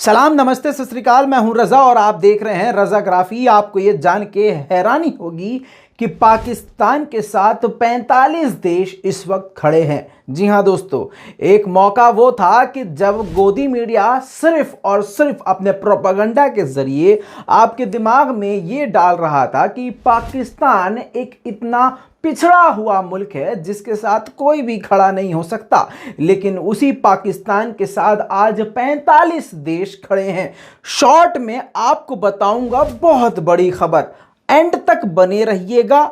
सलाम, नमस्ते, सत श्री अकाल। मैं हूं रजा और आप देख रहे हैं रजाग्राफी। आपको यह जान के हैरानी होगी कि पाकिस्तान के साथ 45 देश इस वक्त खड़े हैं। जी हां दोस्तों, एक मौका वो था कि जब गोदी मीडिया सिर्फ और सिर्फ अपने प्रोपेगेंडा के जरिए आपके दिमाग में ये डाल रहा था कि पाकिस्तान एक इतना पिछड़ा हुआ मुल्क है जिसके साथ कोई भी खड़ा नहीं हो सकता, लेकिन उसी पाकिस्तान के साथ आज 45 देश खड़े हैं। शॉर्ट में आपको बताऊंगा बहुत बड़ी खबर, एंड तक बने रहिएगा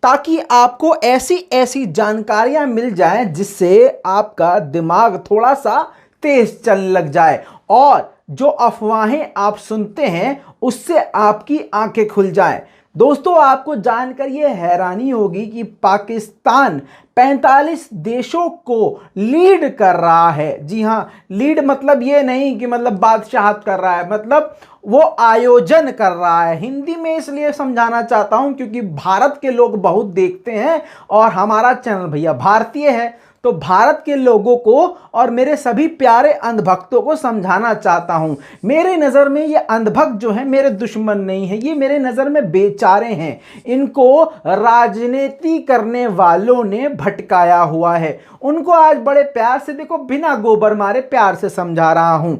ताकि आपको ऐसी ऐसी जानकारियां मिल जाएं जिससे आपका दिमाग थोड़ा सा तेज चलने लग जाए और जो अफवाहें आप सुनते हैं उससे आपकी आंखें खुल जाएं। दोस्तों, आपको जानकर यह हैरानी होगी कि पाकिस्तान 45 देशों को लीड कर रहा है। जी हां, लीड मतलब ये नहीं कि मतलब बादशाहत कर रहा है, मतलब वो आयोजन कर रहा है। हिंदी में इसलिए समझाना चाहता हूं क्योंकि भारत के लोग बहुत देखते हैं और हमारा चैनल भैया भारतीय है, तो भारत के लोगों को और मेरे सभी प्यारे अंधभक्तों को समझाना चाहता हूं। मेरे नज़र में ये अंधभक्त जो है मेरे दुश्मन नहीं है, ये मेरे नज़र में बेचारे हैं। इनको राजनीति करने वालों ने भटकाया हुआ है। उनको आज बड़े प्यार से, देखो बिना गोबर मारे प्यार से समझा रहा हूं।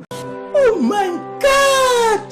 Oh my God!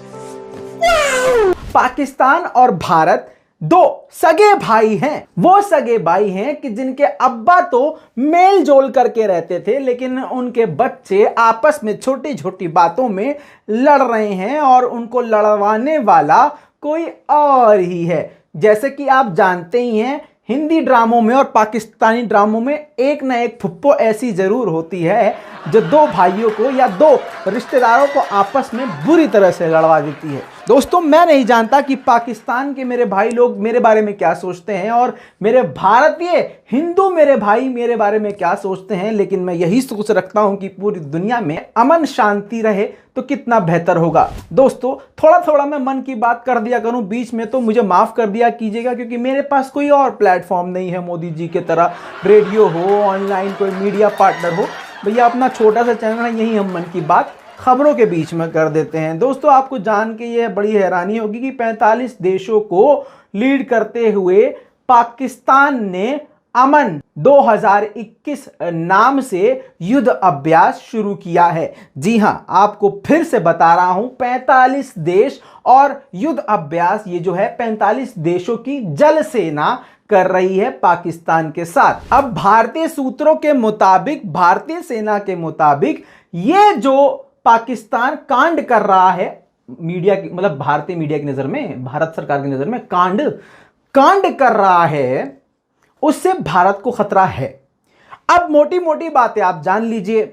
Wow! Pakistan और भारत दो सगे भाई हैं। वो सगे भाई हैं कि जिनके अब्बा तो मेल जोल करके रहते थे, लेकिन उनके बच्चे आपस में छोटी छोटी बातों में लड़ रहे हैं और उनको लड़वाने वाला कोई और ही है। जैसे कि आप जानते ही हैं, हिंदी ड्रामों में और पाकिस्तानी ड्रामों में एक ना एक फुप्पो ऐसी जरूर होती है जो दो भाइयों को या दो रिश्तेदारों को आपस में बुरी तरह से लड़वा देती है। दोस्तों, मैं नहीं जानता कि पाकिस्तान के मेरे भाई लोग मेरे बारे में क्या सोचते हैं और मेरे भारतीय हिंदू मेरे भाई मेरे बारे में क्या सोचते हैं, लेकिन मैं यही सोच रखता हूं कि पूरी दुनिया में अमन शांति रहे तो कितना बेहतर होगा। दोस्तों, थोड़ा थोड़ा मैं मन की बात कर दिया करूं बीच में, तो मुझे माफ कर दिया कीजिएगा क्योंकि मेरे पास कोई और प्लेटफॉर्म नहीं है मोदी जी के तरह, रेडियो हो, ऑनलाइन कोई मीडिया पार्टनर हो। भैया अपना छोटा सा चैनल है, यही हम मन की बात खबरों के बीच में कर देते हैं। दोस्तों, आपको जान के ये बड़ी हैरानी होगी कि 45 देशों को लीड करते हुए पाकिस्तान ने अमन 2021 नाम से युद्ध अभ्यास शुरू किया है। जी हां, आपको फिर से बता रहा हूं, 45 देश और युद्ध अभ्यास ये जो है 45 देशों की जल सेना कर रही है पाकिस्तान के साथ। अब भारतीय सूत्रों के मुताबिक, भारतीय सेना के मुताबिक, ये जो पाकिस्तान कांड कर रहा है, मीडिया की मतलब भारतीय मीडिया की नजर में, भारत सरकार की नजर में कांड कर रहा है, उससे भारत को खतरा है। अब मोटी मोटी बातें आप जान लीजिए।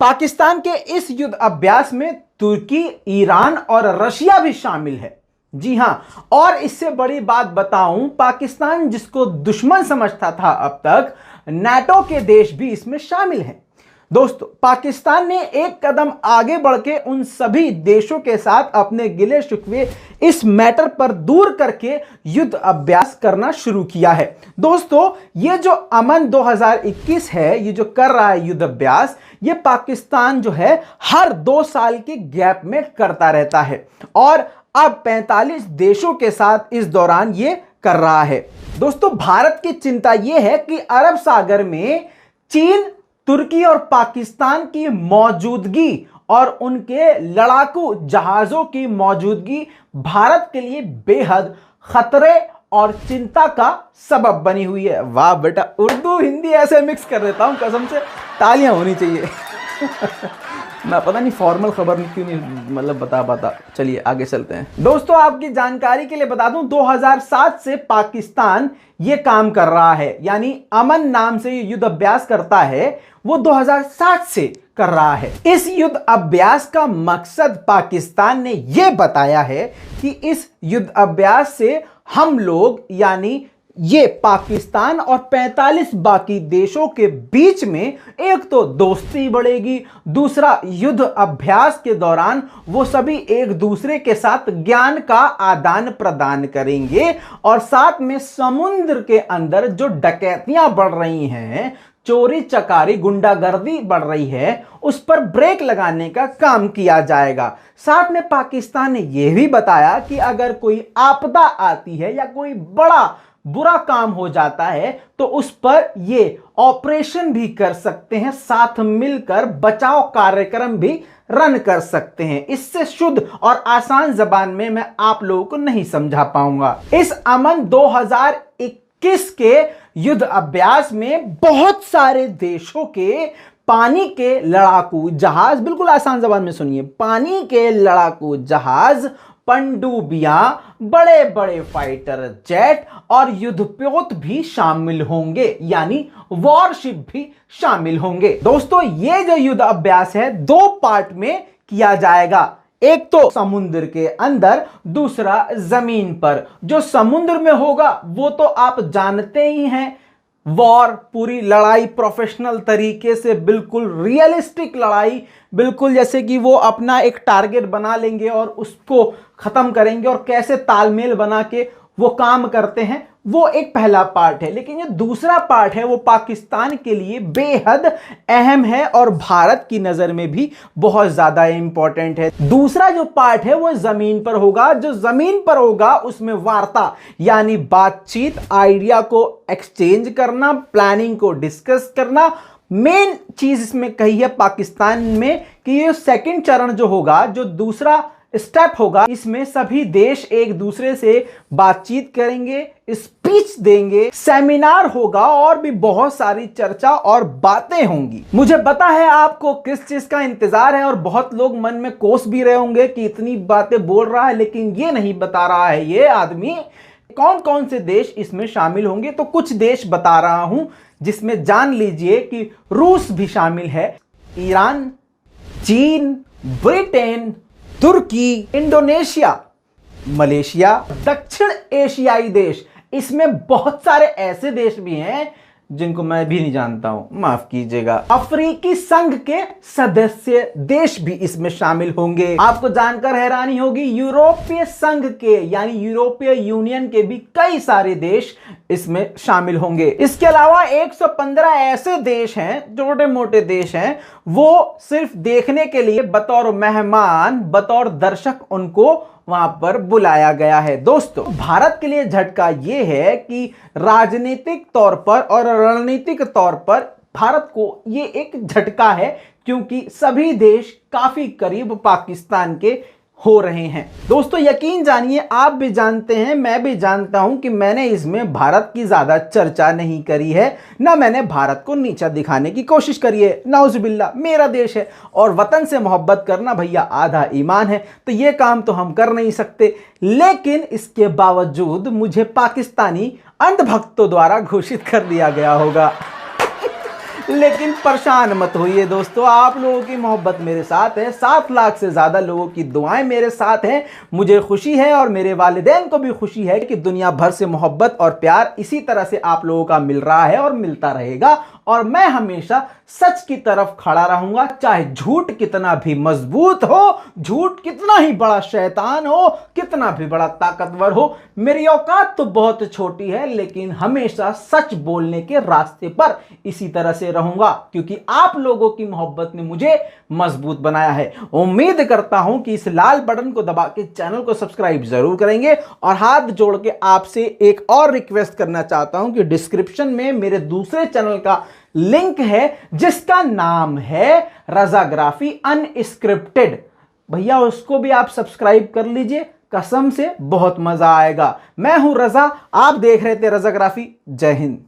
पाकिस्तान के इस युद्ध अभ्यास में तुर्की, ईरान और रशिया भी शामिल है। जी हां, और इससे बड़ी बात बताऊं, पाकिस्तान जिसको दुश्मन समझता था अब तक, नाटो के देश भी इसमें शामिल हैं। दोस्तों, पाकिस्तान ने एक कदम आगे बढ़ के उन सभी देशों के साथ अपने गिले शिकवे इस मैटर पर दूर करके युद्ध अभ्यास करना शुरू किया है। दोस्तों, ये जो अमन 2021 है, ये जो कर रहा है युद्ध अभ्यास, ये पाकिस्तान जो है हर 2 साल के गैप में करता रहता है और अब 45 देशों के साथ इस दौरान ये कर रहा है। दोस्तों, भारत की चिंता यह है कि अरब सागर में चीन, तुर्की और पाकिस्तान की मौजूदगी और उनके लड़ाकू जहाजों की मौजूदगी भारत के लिए बेहद खतरे और चिंता का सबब बनी हुई है। वाह बेटा, उर्दू हिंदी ऐसे मिक्स कर देता हूं, कसम से तालियां होनी चाहिए। मैं पता नहीं फॉर्मल खबर क्यों नहीं मतलब बता पाता। चलिए आगे चलते हैं। दोस्तों, आपकी जानकारी के लिए बता दूं, 2007 से पाकिस्तान ये काम कर रहा है, यानी अमन नाम से युद्ध अभ्यास करता है, वो 2007 से कर रहा है। इस युद्ध अभ्यास का मकसद पाकिस्तान ने यह बताया है कि इस युद्ध अभ्यास से हम लोग, यानी ये पाकिस्तान और 45 बाकी देशों के बीच में एक तो दोस्ती बढ़ेगी, दूसरा युद्ध अभ्यास के दौरान वो सभी एक दूसरे के साथ ज्ञान का आदान प्रदान करेंगे और साथ में समुद्र के अंदर जो डकैतियां बढ़ रही हैं, चोरी चकारी गुंडागर्दी बढ़ रही है उस पर ब्रेक लगाने का काम किया जाएगा। साथ में पाकिस्तान ने यह भी बताया कि अगर कोई आपदा आती है या कोई बड़ा बुरा काम हो जाता है तो उस पर ये ऑपरेशन भी कर सकते हैं, साथ मिलकर बचाव कार्यक्रम भी रन कर सकते हैं। इससे शुद्ध और आसान जबान में मैं आप लोगों को नहीं समझा पाऊंगा। इस अमन 2021 के युद्ध अभ्यास में बहुत सारे देशों के पानी के लड़ाकू जहाज, बिल्कुल आसान जबान में सुनिए, पानी के लड़ाकू जहाज, पनडुब्बियां, बड़े बड़े फाइटर जेट और युद्धपोत भी शामिल होंगे, यानी वॉरशिप भी शामिल होंगे। दोस्तों, ये जो युद्ध अभ्यास है 2 पार्ट में किया जाएगा। एक तो समुद्र के अंदर, दूसरा जमीन पर। जो समुद्र में होगा वो तो आप जानते ही हैं, वॉर, पूरी लड़ाई प्रोफेशनल तरीके से, बिल्कुल रियलिस्टिक लड़ाई, बिल्कुल जैसे कि वो अपना एक टारगेट बना लेंगे और उसको खत्म करेंगे और कैसे तालमेल बना के वो काम करते हैं, वो एक पहला पार्ट है। लेकिन ये दूसरा पार्ट है वो पाकिस्तान के लिए बेहद अहम है और भारत की नजर में भी बहुत ज्यादा इंपॉर्टेंट है। दूसरा जो पार्ट है वो जमीन पर होगा। जो जमीन पर होगा उसमें वार्ता यानी बातचीत, आइडिया को एक्सचेंज करना, प्लानिंग को डिस्कस करना। मेन चीज इसमें कही है पाकिस्तान में कि ये सेकंड चरण जो होगा, जो दूसरा स्टेप होगा, इसमें सभी देश एक दूसरे से बातचीत करेंगे, स्पीच देंगे, सेमिनार होगा और भी बहुत सारी चर्चा और बातें होंगी। मुझे पता है आपको किस चीज का इंतजार है और बहुत लोग मन में कोस भी रहे होंगे कि इतनी बातें बोल रहा है लेकिन ये नहीं बता रहा है ये आदमी कौन कौन से देश इसमें शामिल होंगे। तो कुछ देश बता रहा हूं जिसमें जान लीजिए कि रूस भी शामिल है, ईरान, चीन, ब्रिटेन, तुर्की, इंडोनेशिया, मलेशिया, दक्षिण एशियाई देश। इसमें बहुत सारे ऐसे देश भी हैं जिनको मैं भी नहीं जानता हूं, माफ कीजिएगा। अफ्रीकी संघ के सदस्य देश भी इसमें शामिल होंगे। आपको जानकर हैरानी होगी, यूरोपीय संघ के यानी यूरोपीय यूनियन के भी कई सारे देश इसमें शामिल होंगे। इसके अलावा 115 ऐसे देश हैं, छोटे मोटे देश हैं, वो सिर्फ देखने के लिए बतौर मेहमान, बतौर दर्शक उनको वहां पर बुलाया गया है। दोस्तों, भारत के लिए झटका यह है कि राजनीतिक तौर पर और रणनीतिक तौर पर भारत को यह एक झटका है क्योंकि सभी देश काफी करीब पाकिस्तान के हो रहे हैं। दोस्तों, यकीन जानिए, आप भी जानते हैं, मैं भी जानता हूं कि मैंने इसमें भारत की ज्यादा चर्चा नहीं करी है, ना मैंने भारत को नीचा दिखाने की कोशिश करी है। नाउजुबिल्ला, मेरा देश है और वतन से मोहब्बत करना भैया आधा ईमान है, तो ये काम तो हम कर नहीं सकते। लेकिन इसके बावजूद मुझे पाकिस्तानी अंधभक्तों द्वारा घोषित कर दिया गया होगा। लेकिन परेशान मत होइए दोस्तों, आप लोगों की मोहब्बत मेरे साथ है, 7 लाख से ज्यादा लोगों की दुआएं मेरे साथ हैं। मुझे खुशी है और मेरे वालिदैन को भी खुशी है कि दुनिया भर से मोहब्बत और प्यार इसी तरह से आप लोगों का मिल रहा है और मिलता रहेगा। और मैं हमेशा सच की तरफ खड़ा रहूंगा, चाहे झूठ कितना भी मजबूत हो, झूठ कितना ही बड़ा शैतान हो, कितना भी बड़ा ताकतवर हो। मेरी औकात तो बहुत छोटी है लेकिन हमेशा सच बोलने के रास्ते पर इसी तरह से रहूंगा क्योंकि आप लोगों की मोहब्बत ने मुझे मजबूत बनाया है। उम्मीद करता हूं कि इस लाल बटन को दबा के चैनल को सब्सक्राइब जरूर करेंगे और हाथ जोड़ के आपसे एक और रिक्वेस्ट करना चाहता हूं कि डिस्क्रिप्शन में मेरे दूसरे चैनल का लिंक है जिसका नाम है रजाग्राफी अनस्क्रिप्टेड। भैया उसको भी आप सब्सक्राइब कर लीजिए, कसम से बहुत मजा आएगा। मैं हूं रजा, आप देख रहे थे रजाग्राफी। जय हिंद।